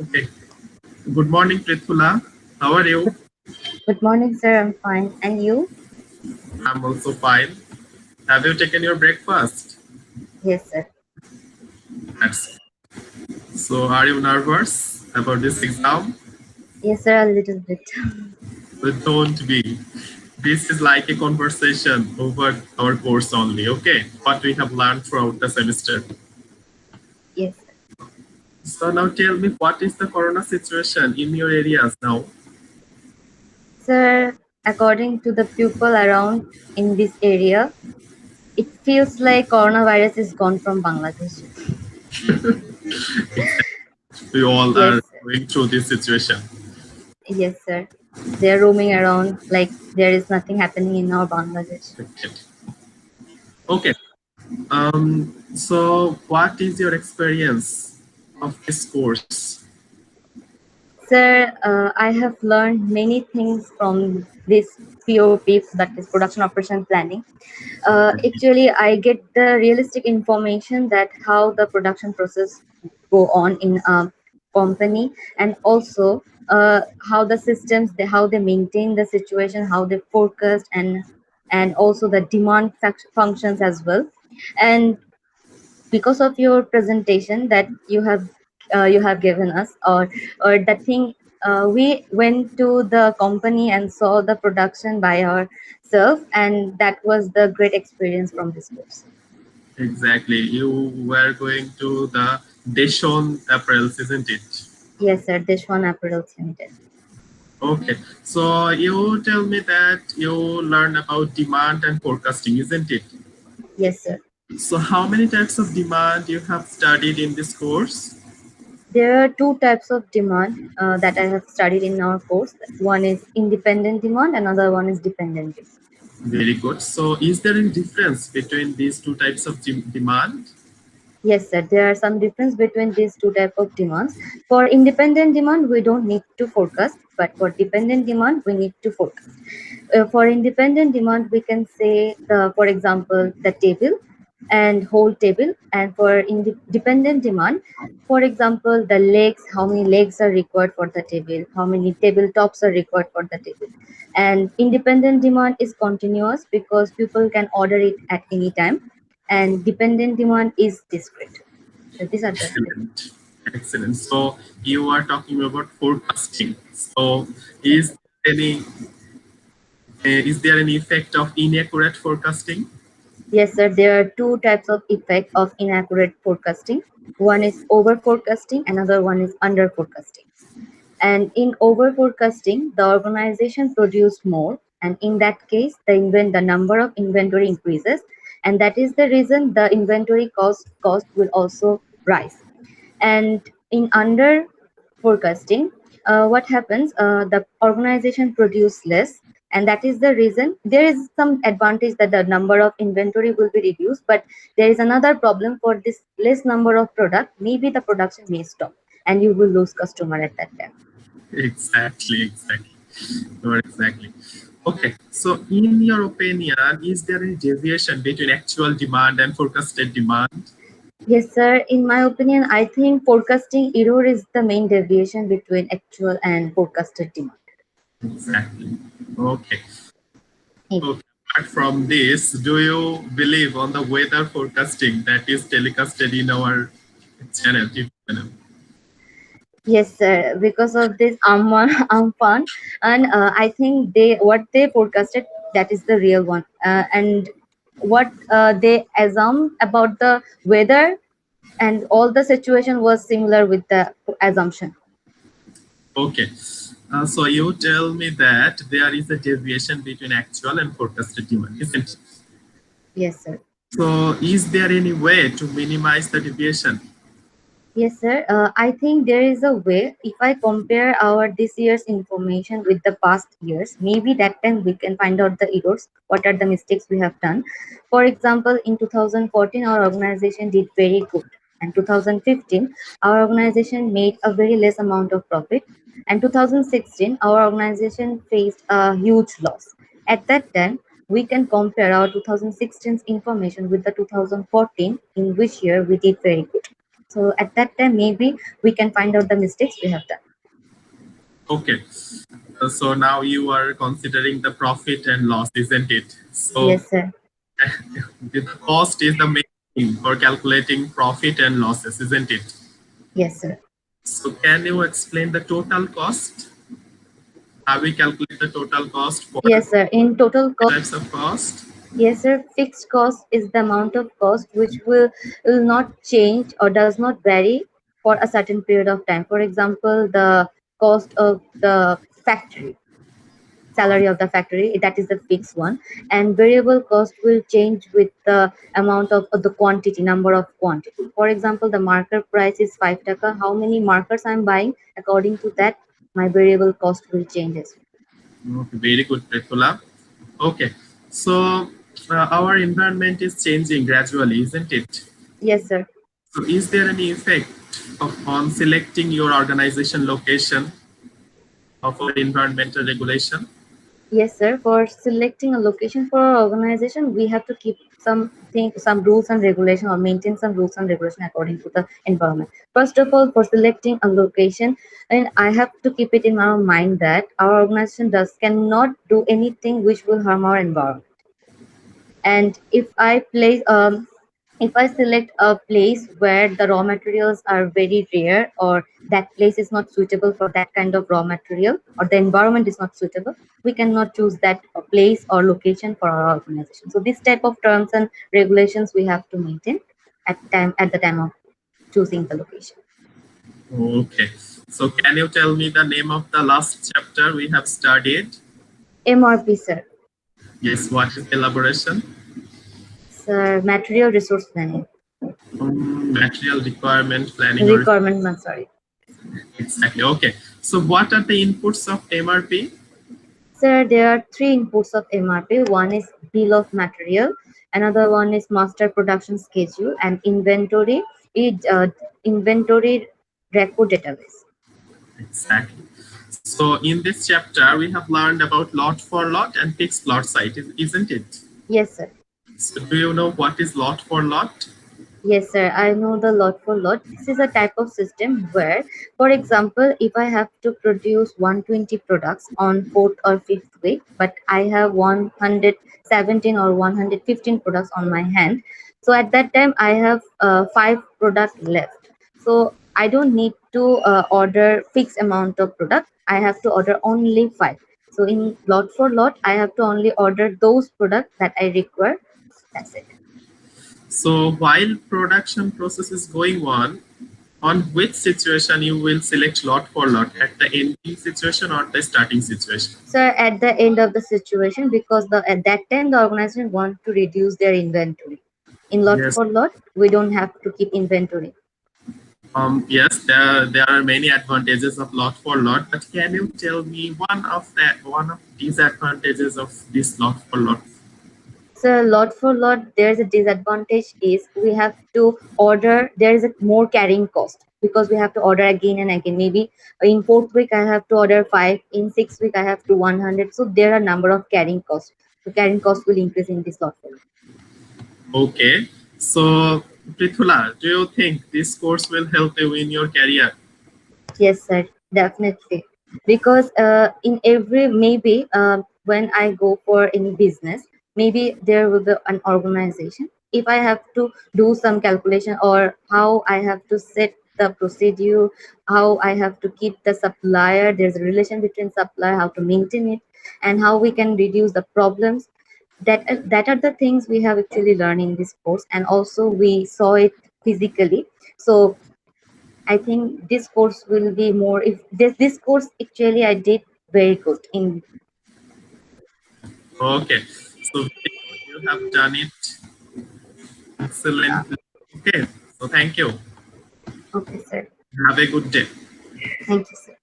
Okay. Good morning, Prithula. How are you? Good morning, sir. I'm fine. And you? I'm also fine. Have you taken your breakfast? Yes, sir. That's so. Are you nervous about this exam? Yes, sir, a little bit. But don't be. This is like a conversation over our course only. Okay, what we have learned throughout the semester. Yes, So now tell me, what is the corona situation in your areas now? sir. According to the people around in this area, it feels like coronavirus is gone from Bangladesh. Exactly. We all Yes, are sir. going through this situation. Yes, sir. They're roaming around like there is nothing happening in our Bangladesh. Okay. So what is your experience of this course? Sir, I have learned many things from this POP, that is production operation planning. Actually, I get the realistic information that how the production process go on in a company, and also how the systems, how they maintain the situation, how they forecast, and also the demand functions as well. And because of your presentation that you have given us, or that thing, we went to the company and saw the production by ourselves, and that was the great experience from this course. Exactly. You were going to the Deshon apparels, isn't it? Yes, sir. Dishwan Apparels Limited. Okay. So you tell me that you learn about demand and forecasting, isn't it? Yes, sir. So how many types of demand you have studied in this course? There are two types of demand that I have studied in our course. One is independent demand, another one is dependent demand. Very good. So is there any difference between these two types of demand? Yes, sir. There are some difference between these two type of demands. For independent demand, we don't need to forecast, but for dependent demand, we need to forecast. For independent demand, we can say for example, the table and whole table. And for dependent demand, for example, the legs, how many legs are required for the table, how many tabletops are required for the table. And independent demand is continuous because people can order it at any time, and dependent demand is discrete. So these are the different. Excellent. Excellent. So you are talking about forecasting. So is any is there any effect of inaccurate forecasting? Yes, sir. There are two types of effect of inaccurate forecasting. One is over forecasting, another one is under forecasting. And in over forecasting, the organization produced more, and in that case, the number of inventory increases, and that is the reason the inventory cost will also rise. And in under forecasting, what happens, the organization produce less, and that is the reason there is some advantage that the number of inventory will be reduced, but there is another problem. For this less number of product, maybe the production may stop and you will lose customer at that time. Exactly, exactly. Not exactly. Okay, so in your opinion, is there any deviation between actual demand and forecasted demand? Yes, sir. In my opinion, I think forecasting error is the main deviation between actual and forecasted demand. Exactly. Okay. Okay. Apart from this, do you believe on the weather forecasting that is telecasted in our channel, TV channel? Yes, sir. Because of this Amphan, and I think they what they forecasted, that is the real one, and what they assumed about the weather and all the situation was similar with the assumption. Okay. So you tell me that there is a deviation between actual and forecasted demand, isn't it? Yes, sir. So is there any way to minimize the deviation? Yes, sir. I think there is a way. If I compare our this year's information with the past years, maybe that time we can find out the errors, what are the mistakes we have done. For example, in 2014, our organization did very good, and 2015, our organization made a very less amount of profit, and 2016, our organization faced a huge loss. At that time, we can compare our 2016's information with the 2014, in which year we did very good. So at that time, maybe we can find out the mistakes we have done. Okay. So now you are considering the profit and loss, isn't it? So Yes, sir. the cost is the main thing for calculating profit and losses, isn't it? Yes, sir. So can you explain the total cost? How we calculate the total cost for Yes, sir. In total cost. types of cost? Yes, sir. Fixed cost is the amount of cost which will not change or does not vary for a certain period of time. For example, the cost of the factory, salary of the factory, that is the fixed one. And variable cost will change with the amount of the quantity, number of quantity. For example, the marker price is 5 taka. How many markers I'm buying? According to that, my variable cost will change as well. Okay, very good, Pritula. Okay, so our environment is changing gradually, isn't it? Yes, sir. So is there any effect on selecting your organization location for environmental regulation? Yes, sir. For selecting a location for our organization, we have to keep some rules and regulation or maintain some rules and regulation according to the environment. First of all, for selecting a location, and I have to keep it in my mind that our organization does cannot do anything which will harm our environment. And if I select a place where the raw materials are very rare, or that place is not suitable for that kind of raw material, or the environment is not suitable, we cannot choose that place or location for our organization. So this type of terms and regulations we have to maintain at the time of choosing the location. Okay, so can you tell me the name of the last chapter we have studied? MRP, sir. Yes, what is elaboration? Sir, material resource planning. Material requirement planning or Requirement, sorry. exactly. Okay, so what are the inputs of MRP? Sir, there are three inputs of MRP. One is bill of material, another one is master production schedule, and inventory record database. Exactly. So in this chapter, we have learned about lot for lot and fixed lot site, isn't it? Yes, sir. So do you know what is lot for lot? Yes, sir. I know the lot for lot. This is a type of system where, for example, if I have to produce 120 products on fourth or fifth week, but I have 117 or 115 products on my hand, so at that time I have five product left. So I don't need to order fixed amount of product. I have to order only five. So in lot for lot, I have to only order those products that I require. That's it. So while production process is going on which situation you will select lot for lot, at the ending situation or the starting situation? So at the end of the situation, because at that time the organization want to reduce their inventory. In lot Yes. for lot, we don't have to keep inventory. Yes, there are many advantages of lot for lot, but can you tell me one of disadvantages of this lot for lot? So lot for lot, there's a disadvantage is we have to order. There is a more carrying cost because we have to order again and again. Maybe in fourth week I have to order five. In sixth week I have to 100. So there are number of carrying costs. The carrying cost will increase in this lot for lot. Okay, so Prithula, do you think this course will help you in your career? Yes, sir, definitely. Because in every maybe when I go for any business, maybe there will be an organization. If I have to do some calculation or how I have to set the procedure, how I have to keep the supplier, there's a relation between supplier, how to maintain it, and how we can reduce the problems. That are the things we have actually learned in this course, and also we saw it physically. So I think this course will be more if this course actually I did very good in. Okay, so very good. You have done it excellently. Okay, so thank you. Okay, sir. Have a good day. Thank you, sir.